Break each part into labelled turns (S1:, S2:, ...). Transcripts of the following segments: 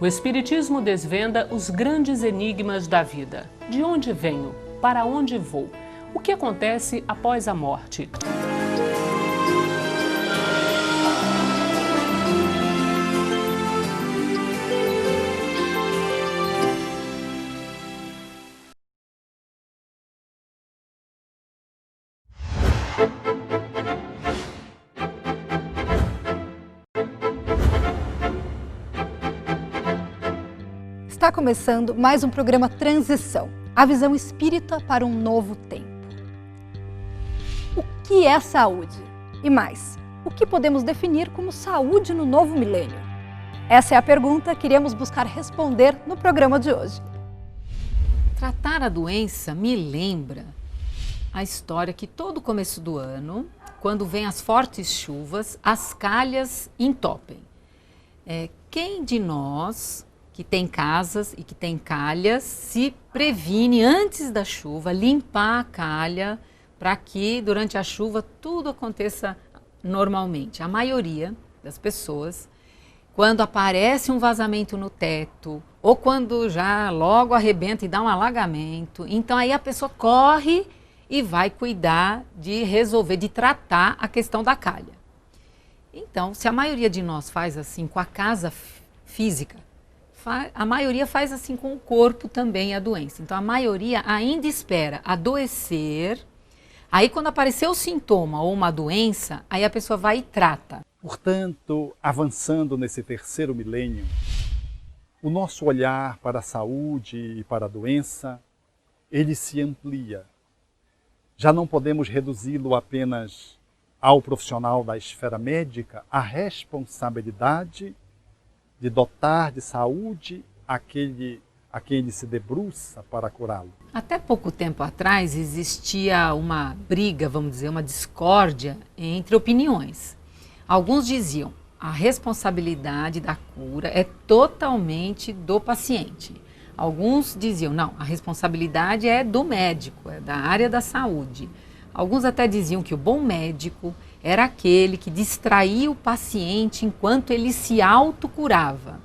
S1: Espiritismo desvenda os grandes enigmas da vida. De onde venho? Para onde vou? O que acontece após a morte?
S2: Está começando mais um programa Transição, a visão espírita para um novo tempo. O que é saúde? E mais, o que podemos definir como saúde no novo milênio? Essa é a pergunta que iremos buscar responder no programa de hoje.
S3: Tratar a doença me lembra a história que todo começo do ano, quando vem as fortes chuvas, as calhas entopem. Quem de nós que tem casas e que tem calhas, se previne antes da chuva, limpar a calha para que durante a chuva tudo aconteça normalmente? A maioria das pessoas, quando aparece um vazamento no teto ou quando já logo arrebenta e dá um alagamento, então aí a pessoa corre e vai cuidar de resolver, de tratar a questão da calha. Então, se a maioria de nós faz assim com a casa física, a maioria faz assim com o corpo também, a doença. Então, a maioria ainda espera adoecer. Aí, quando aparecer o sintoma ou uma doença, aí a pessoa vai e trata.
S4: Portanto, avançando nesse terceiro milênio, o nosso olhar para a saúde e para a doença, ele se amplia. Já não podemos reduzi-lo apenas ao profissional da esfera médica, a responsabilidade de dotar de saúde aquele a quem ele se debruça para curá-lo.
S3: Até pouco tempo atrás existia uma briga, vamos dizer, uma discórdia entre opiniões. Alguns diziam a responsabilidade da cura é totalmente do paciente. Alguns diziam não, a responsabilidade é do médico, é da área da saúde. Alguns até diziam que o bom médico era aquele que distraía o paciente enquanto ele se autocurava.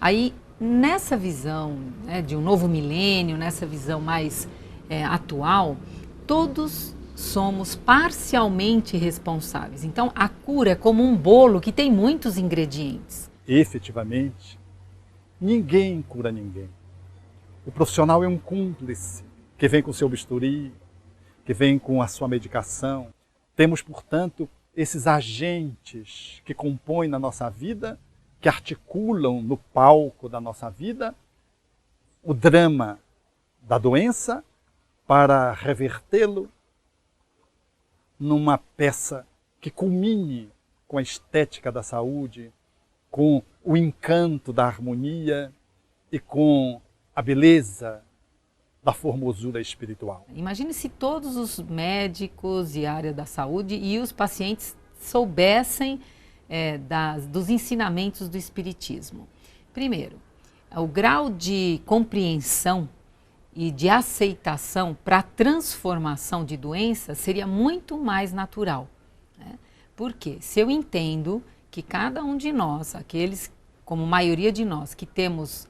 S3: Aí, nessa visão de um novo milênio, nessa visão mais atual, todos somos parcialmente responsáveis. Então, a cura é como um bolo que tem muitos ingredientes.
S4: Efetivamente, ninguém cura ninguém. O profissional é um cúmplice que vem com seu bisturi, que vem com a sua medicação. Temos, portanto, esses agentes que compõem na nossa vida, que articulam no palco da nossa vida o drama da doença para revertê-lo numa peça que culmine com a estética da saúde, com o encanto da harmonia e com a beleza da formosura espiritual.
S3: Imagine se todos os médicos e a área da saúde e os pacientes soubessem dos ensinamentos do Espiritismo. Primeiro, o grau de compreensão e de aceitação para a transformação de doenças seria muito mais natural. Porque se eu entendo que cada um de nós, aqueles, como maioria de nós, que temos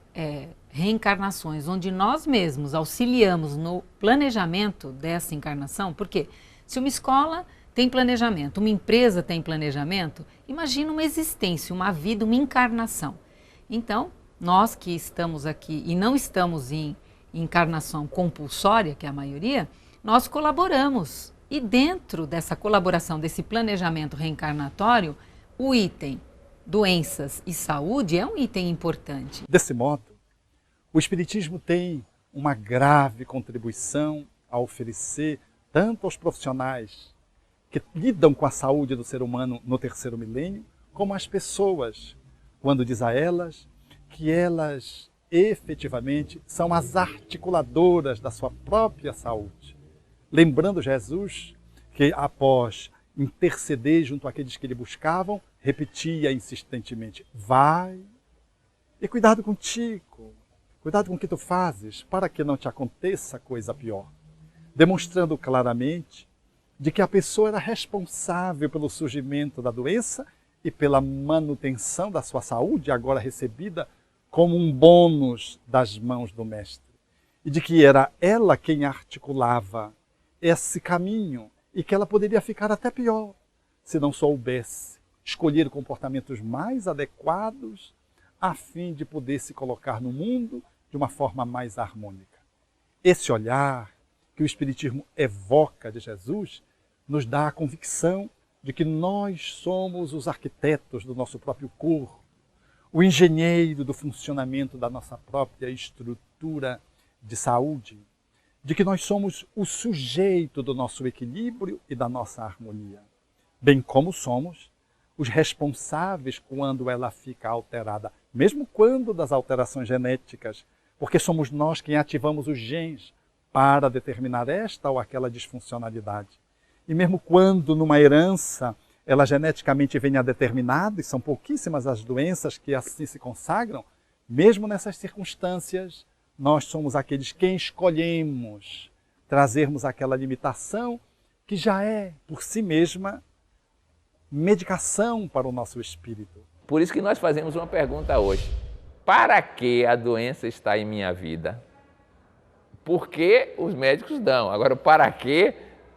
S3: reencarnações, onde nós mesmos auxiliamos no planejamento dessa encarnação, porque se uma escola tem planejamento, uma empresa tem planejamento, imagina uma existência, uma vida, uma encarnação. Então, nós que estamos aqui e não estamos em encarnação compulsória, que é a maioria, nós colaboramos. E dentro dessa colaboração, desse planejamento reencarnatório, o item doenças e saúde é um item importante.
S4: Desse modo, o Espiritismo tem uma grave contribuição a oferecer tanto aos profissionais que lidam com a saúde do ser humano no terceiro milênio, como às pessoas, quando diz a elas que elas efetivamente são as articuladoras da sua própria saúde. Lembrando Jesus que após interceder junto àqueles que lhe buscavam, repetia insistentemente: vai e cuidado contigo, cuidado com o que tu fazes, para que não te aconteça coisa pior. Demonstrando claramente de que a pessoa era responsável pelo surgimento da doença e pela manutenção da sua saúde, agora recebida como um bônus das mãos do Mestre, e de que era ela quem articulava esse caminho e que ela poderia ficar até pior se não soubesse escolher comportamentos mais adequados a fim de poder se colocar no mundo de uma forma mais harmônica. Esse olhar que o Espiritismo evoca de Jesus nos dá a convicção de que nós somos os arquitetos do nosso próprio corpo, o engenheiro do funcionamento da nossa própria estrutura de saúde, de que nós somos o sujeito do nosso equilíbrio e da nossa harmonia, bem como somos os responsáveis quando ela fica alterada, mesmo quando das alterações genéticas, porque somos nós quem ativamos os genes para determinar esta ou aquela disfuncionalidade. E mesmo quando numa herança ela geneticamente venha determinada, e são pouquíssimas as doenças que assim se consagram, mesmo nessas circunstâncias, nós somos aqueles quem escolhemos trazermos aquela limitação que já é, por si mesma, medicação para o nosso espírito.
S5: Por isso que nós fazemos uma pergunta hoje. Para que a doença está em minha vida? Por que os médicos dão? Agora, para que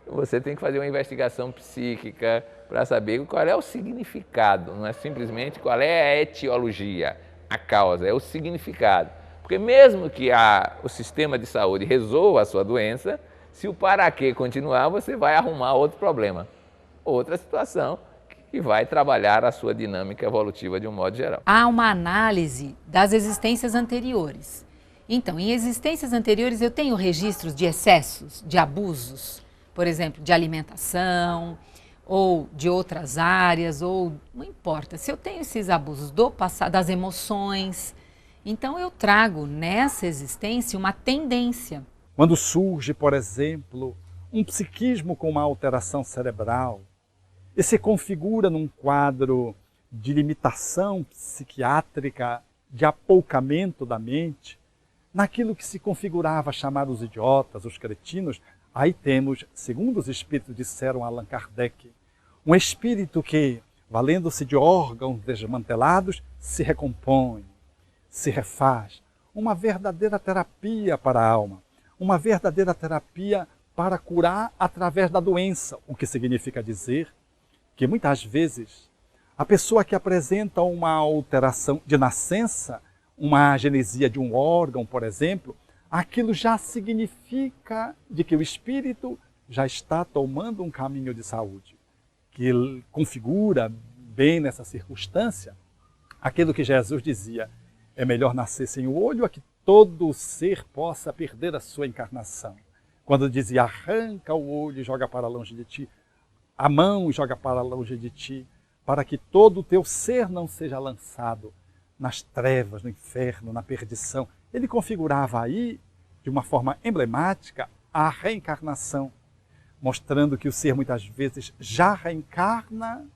S5: você tem que fazer uma investigação psíquica para saber qual é o significado, não é simplesmente qual é a etiologia, a causa, é o significado. Porque mesmo que o sistema de saúde resolva a sua doença, se o para que continuar, você vai arrumar outro problema, outra situação que vai trabalhar a sua dinâmica evolutiva de um modo geral.
S3: Há uma análise das existências anteriores. Então, em existências anteriores eu tenho registros de excessos, de abusos, por exemplo, de alimentação ou de outras áreas, ou não importa. Se eu tenho esses abusos do passado, das emoções, então eu trago nessa existência uma tendência.
S4: Quando surge, por exemplo, um psiquismo com uma alteração cerebral, e se configura num quadro de limitação psiquiátrica, de apoucamento da mente, naquilo que se configurava chamar os idiotas, os cretinos, aí temos, segundo os espíritos disseram Allan Kardec, um espírito que, valendo-se de órgãos desmantelados, se recompõe, se refaz. Uma verdadeira terapia para a alma, uma verdadeira terapia para curar através da doença, o que significa dizer que muitas vezes a pessoa que apresenta uma alteração de nascença, uma agenesia de um órgão, por exemplo, aquilo já significa de que o espírito já está tomando um caminho de saúde, que configura bem nessa circunstância aquilo que Jesus dizia, é melhor nascer sem o olho a que todo ser possa perder a sua encarnação. Quando dizia, arranca o olho e joga para longe de ti, a mão e joga para longe de ti, para que todo o teu ser não seja lançado nas trevas, no inferno, na perdição. Ele configurava aí, de uma forma emblemática, a reencarnação, mostrando que o ser muitas vezes já reencarna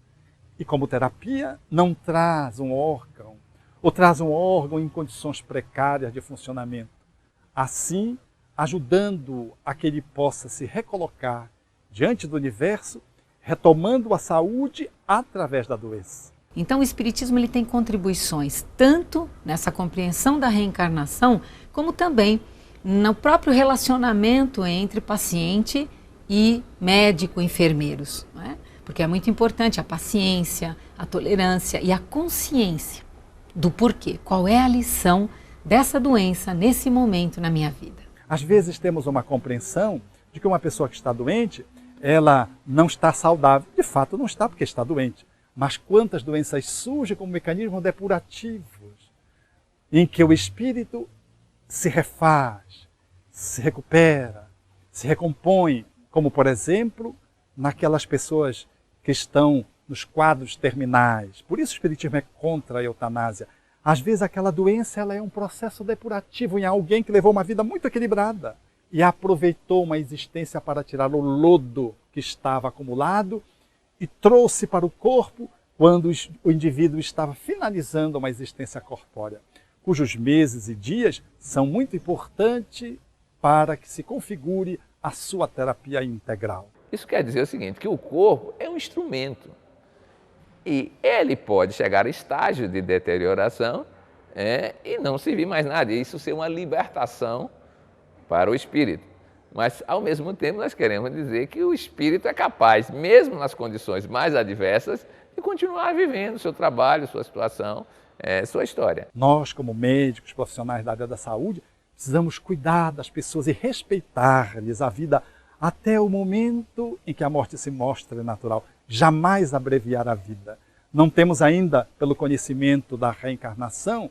S4: e, como terapia, não traz um órgão, ou traz um órgão em condições precárias de funcionamento. Assim, ajudando a que ele possa se recolocar diante do universo, retomando a saúde através da doença.
S3: Então o Espiritismo ele tem contribuições tanto nessa compreensão da reencarnação, como também no próprio relacionamento entre paciente e médico, enfermeiros. Não é? Porque é muito importante a paciência, a tolerância e a consciência do porquê. Qual é a lição dessa doença nesse momento na minha vida?
S4: Às vezes temos uma compreensão de que uma pessoa que está doente, ela não está saudável. De fato, não está porque está doente. Mas quantas doenças surgem como mecanismos depurativos, em que o espírito se refaz, se recupera, se recompõe, como, por exemplo, naquelas pessoas que estão nos quadros terminais. Por isso o Espiritismo é contra a eutanásia. Às vezes aquela doença ela é um processo depurativo em alguém que levou uma vida muito equilibrada e aproveitou uma existência para tirar o lodo que estava acumulado e trouxe para o corpo quando o indivíduo estava finalizando uma existência corpórea, cujos meses e dias são muito importantes para que se configure a sua terapia integral.
S5: Isso quer dizer o seguinte, que o corpo é um instrumento e ele pode chegar a estágio de deterioração e não servir mais nada. E isso ser uma libertação para o espírito. Mas, ao mesmo tempo, nós queremos dizer que o espírito é capaz, mesmo nas condições mais adversas, de continuar vivendo seu trabalho, sua situação, sua história.
S4: Nós, como médicos, profissionais da área da saúde, precisamos cuidar das pessoas e respeitar-lhes a vida até o momento em que a morte se mostre natural. Jamais abreviar a vida. Não temos ainda, pelo conhecimento da reencarnação,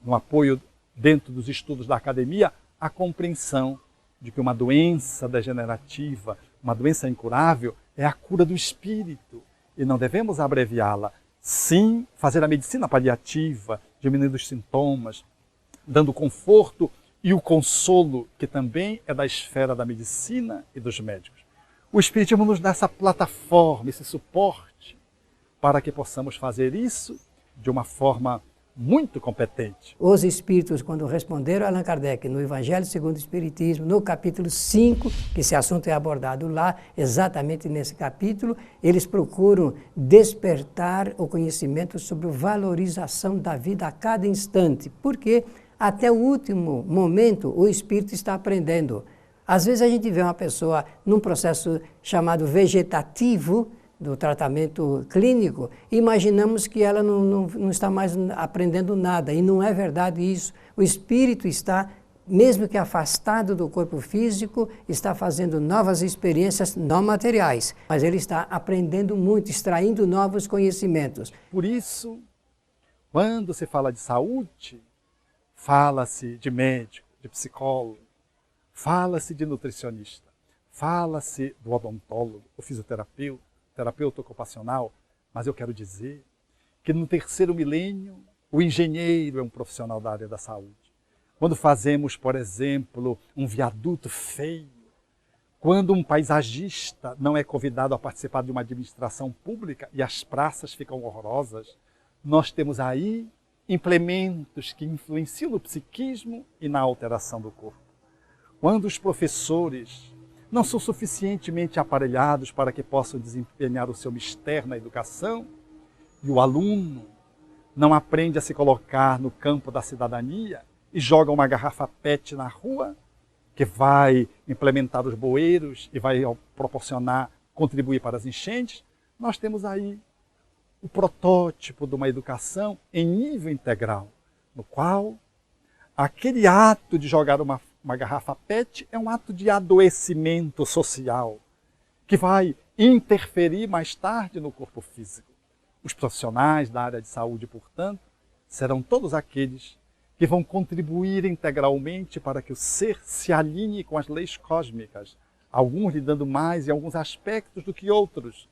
S4: no apoio dentro dos estudos da academia, a compreensão de que uma doença degenerativa, uma doença incurável, é a cura do espírito. E não devemos abreviá-la. Sim, fazer a medicina paliativa, diminuindo os sintomas, dando conforto e o consolo, que também é da esfera da medicina e dos médicos. O Espiritismo nos dá essa plataforma, esse suporte, para que possamos fazer isso de uma forma muito competente.
S6: Os espíritos, quando responderam a Allan Kardec no Evangelho segundo o Espiritismo, no capítulo 5, que esse assunto é abordado lá, exatamente nesse capítulo, eles procuram despertar o conhecimento sobre a valorização da vida a cada instante, porque até o último momento o espírito está aprendendo. Às vezes a gente vê uma pessoa num processo chamado vegetativo, do tratamento clínico, imaginamos que ela não está mais aprendendo nada, e não é verdade isso. O espírito está, mesmo que afastado do corpo físico, está fazendo novas experiências não materiais, mas ele está aprendendo muito, extraindo novos conhecimentos.
S4: Por isso, quando se fala de saúde, fala-se de médico, de psicólogo, fala-se de nutricionista, fala-se do odontólogo, o fisioterapeuta, terapeuta ocupacional, mas eu quero dizer que no terceiro milênio o engenheiro é um profissional da área da saúde. Quando fazemos, por exemplo, um viaduto feio, quando um paisagista não é convidado a participar de uma administração pública e as praças ficam horrorosas, nós temos aí implementos que influenciam no psiquismo e na alteração do corpo. Quando os professores não são suficientemente aparelhados para que possam desempenhar o seu mistério na educação, e o aluno não aprende a se colocar no campo da cidadania e joga uma garrafa PET na rua, que vai implementar os bueiros e vai proporcionar, contribuir para as enchentes, nós temos aí o protótipo de uma educação em nível integral, no qual aquele ato de jogar uma garrafa PET é um ato de adoecimento social, que vai interferir mais tarde no corpo físico. Os profissionais da área de saúde, portanto, serão todos aqueles que vão contribuir integralmente para que o ser se alinhe com as leis cósmicas, alguns lhe dando mais em alguns aspectos do que outros,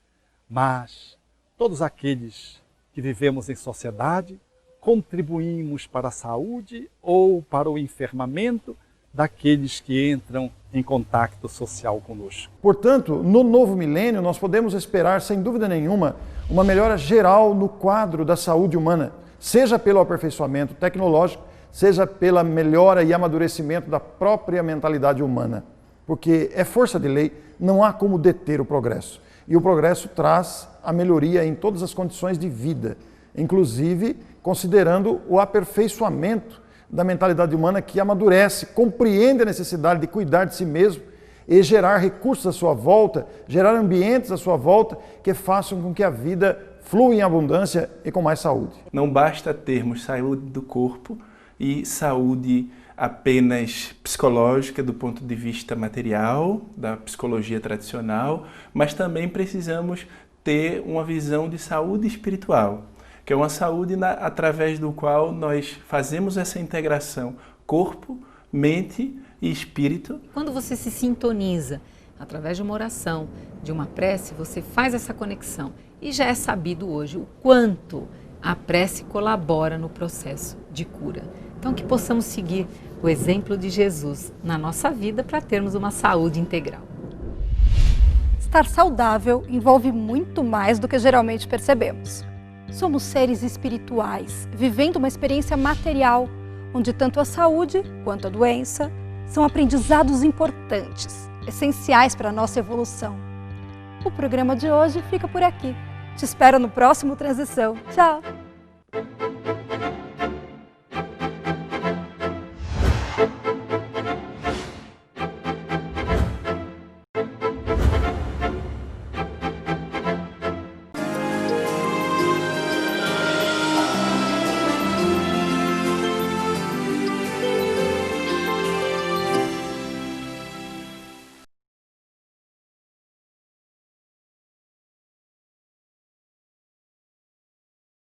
S4: mas todos aqueles que vivemos em sociedade contribuímos para a saúde ou para o enfermamento daqueles que entram em contato social conosco.
S7: Portanto, no novo milênio, nós podemos esperar, sem dúvida nenhuma, uma melhora geral no quadro da saúde humana, seja pelo aperfeiçoamento tecnológico, seja pela melhora e amadurecimento da própria mentalidade humana. Porque é força de lei, não há como deter o progresso. E o progresso traz a melhoria em todas as condições de vida, inclusive considerando o aperfeiçoamento da mentalidade humana que amadurece, compreende a necessidade de cuidar de si mesmo e gerar recursos à sua volta, gerar ambientes à sua volta que façam com que a vida flua em abundância e com mais saúde.
S8: Não basta termos saúde do corpo e saúde apenas psicológica do ponto de vista material, da psicologia tradicional, mas também precisamos ter uma visão de saúde espiritual, que é uma saúde através do qual nós fazemos essa integração corpo, mente e espírito.
S3: Quando você se sintoniza através de uma oração, de uma prece, você faz essa conexão. E já é sabido hoje o quanto a prece colabora no processo de cura. Então que possamos seguir o exemplo de Jesus na nossa vida para termos uma saúde integral.
S2: Estar saudável envolve muito mais do que geralmente percebemos. Somos seres espirituais, vivendo uma experiência material, onde tanto a saúde quanto a doença são aprendizados importantes, essenciais para a nossa evolução. O programa de hoje fica por aqui. Te espero no próximo Transição. Tchau!